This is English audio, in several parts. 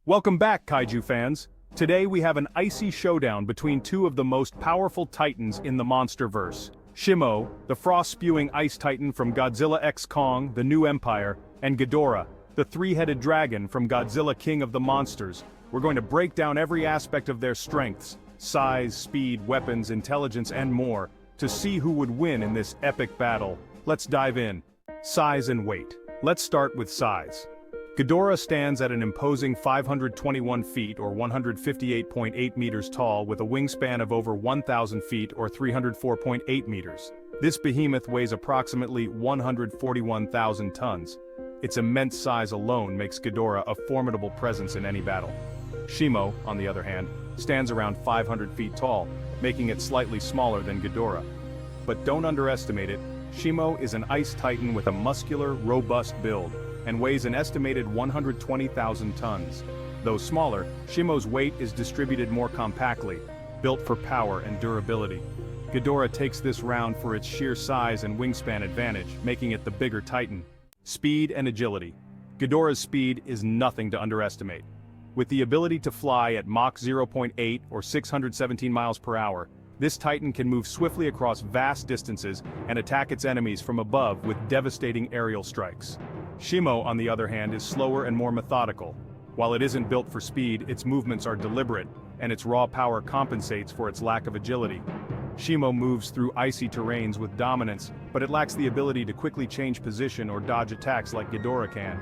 Welcome back, Kaiju fans. Today we have an icy showdown between two of the most powerful titans in the monsterverse. Shimo, the frost-spewing ice titan from Godzilla x Kong, The New Empire, and Ghidorah, the three-headed dragon from Godzilla King of the Monsters. We're going to break down every aspect of their strengths, size, speed, weapons, intelligence, and more, to see who would win in this epic battle. Let's dive in. Size and weight. Let's start with size. Ghidorah stands at an imposing 521 feet or 158.8 meters tall with a wingspan of over 1,000 feet or 304.8 meters. This behemoth weighs approximately 141,000 tons. Its immense size alone makes Ghidorah a formidable presence in any battle. Shimo, on the other hand, stands around 500 feet tall, making it slightly smaller than Ghidorah. But don't underestimate it, Shimo is an ice titan with a muscular, robust build, and weighs an estimated 120,000 tons. Though smaller, Shimo's weight is distributed more compactly, built for power and durability. Ghidorah takes this round for its sheer size and wingspan advantage, making it the bigger titan. Speed and agility. Ghidorah's speed is nothing to underestimate. With the ability to fly at Mach 0.8 or 617 miles per hour, this titan can move swiftly across vast distances and attack its enemies from above with devastating aerial strikes. Shimo, on the other hand, is slower and more methodical. While it isn't built for speed, its movements are deliberate, and its raw power compensates for its lack of agility. Shimo moves through icy terrains with dominance, but it lacks the ability to quickly change position or dodge attacks like Ghidorah can.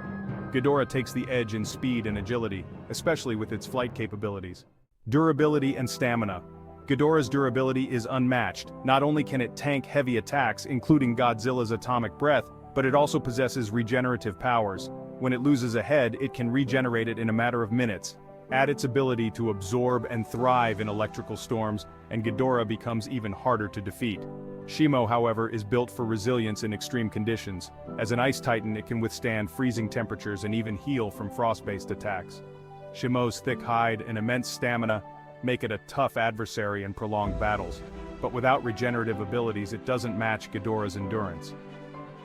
Ghidorah takes the edge in speed and agility, especially with its flight capabilities. Durability and stamina. Ghidorah's durability is unmatched. Not only can it tank heavy attacks, including Godzilla's atomic breath, but it also possesses regenerative powers. When it loses a head, it can regenerate it in a matter of minutes. Add its ability to absorb and thrive in electrical storms, and Ghidorah becomes even harder to defeat. Shimo, however, is built for resilience in extreme conditions. As an ice titan, it can withstand freezing temperatures and even heal from frost-based attacks. Shimo's thick hide and immense stamina make it a tough adversary in prolonged battles, but without regenerative abilities, it doesn't match Ghidorah's endurance.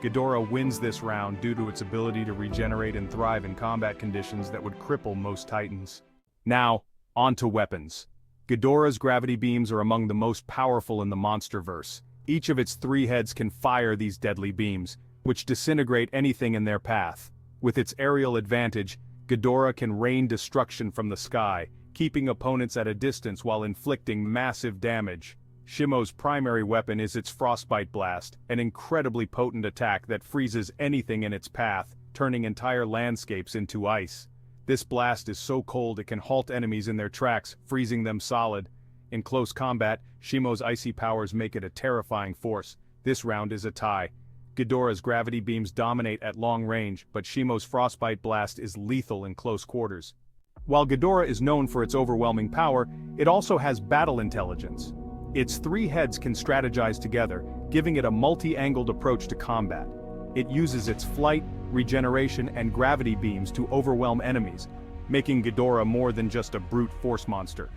Ghidorah wins this round due to its ability to regenerate and thrive in combat conditions that would cripple most titans. Now, on to weapons. Ghidorah's gravity beams are among the most powerful in the monsterverse. Each of its three heads can fire these deadly beams, which disintegrate anything in their path. With its aerial advantage, Ghidorah can rain destruction from the sky, keeping opponents at a distance while inflicting massive damage. Shimo's primary weapon is its Frostbite Blast, an incredibly potent attack that freezes anything in its path, turning entire landscapes into ice. This blast is so cold it can halt enemies in their tracks, freezing them solid. In close combat, Shimo's icy powers make it a terrifying force. This round is a tie. Ghidorah's gravity beams dominate at long range, but Shimo's Frostbite Blast is lethal in close quarters. While Ghidorah is known for its overwhelming power, it also has battle intelligence. Its three heads can strategize together, giving it a multi-angled approach to combat. It uses its flight, regeneration, and gravity beams to overwhelm enemies, making Ghidorah more than just a brute force monster.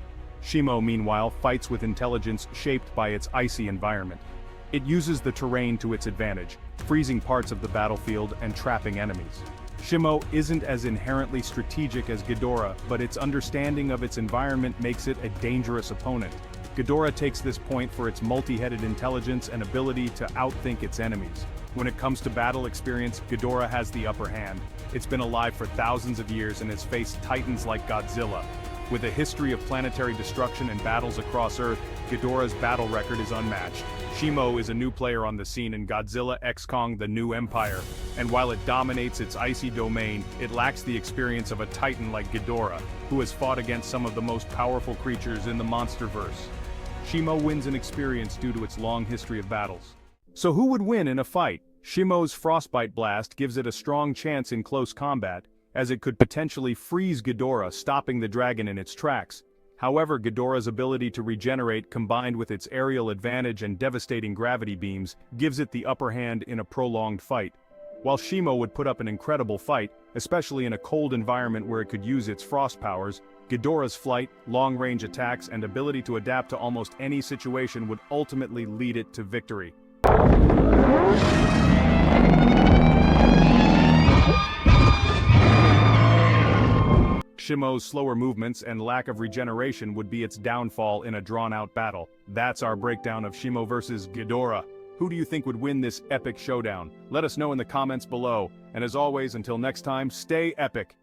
Shimo, meanwhile, fights with intelligence shaped by its icy environment. It uses the terrain to its advantage, freezing parts of the battlefield and trapping enemies. Shimo isn't as inherently strategic as Ghidorah, but its understanding of its environment makes it a dangerous opponent. Ghidorah takes this point for its multi-headed intelligence and ability to outthink its enemies. When it comes to battle experience, Ghidorah has the upper hand. It's been alive for thousands of years and has faced titans like Godzilla. With a history of planetary destruction and battles across Earth, Ghidorah's battle record is unmatched. Shimo is a new player on the scene in Godzilla x Kong: The New Empire, and while it dominates its icy domain, it lacks the experience of a titan like Ghidorah, who has fought against some of the most powerful creatures in the monsterverse. Shimo wins in experience due to its long history of battles. So who would win in a fight? Shimo's Frostbite Blast gives it a strong chance in close combat, as it could potentially freeze Ghidorah, stopping the dragon in its tracks. However, Ghidorah's ability to regenerate combined with its aerial advantage and devastating gravity beams gives it the upper hand in a prolonged fight. While Shimo would put up an incredible fight, especially in a cold environment where it could use its frost powers, Ghidorah's flight, long-range attacks, and ability to adapt to almost any situation would ultimately lead it to victory. Shimo's slower movements and lack of regeneration would be its downfall in a drawn-out battle. That's our breakdown of Shimo vs Ghidorah. Who do you think would win this epic showdown? Let us know in the comments below, and as always, until next time, stay epic!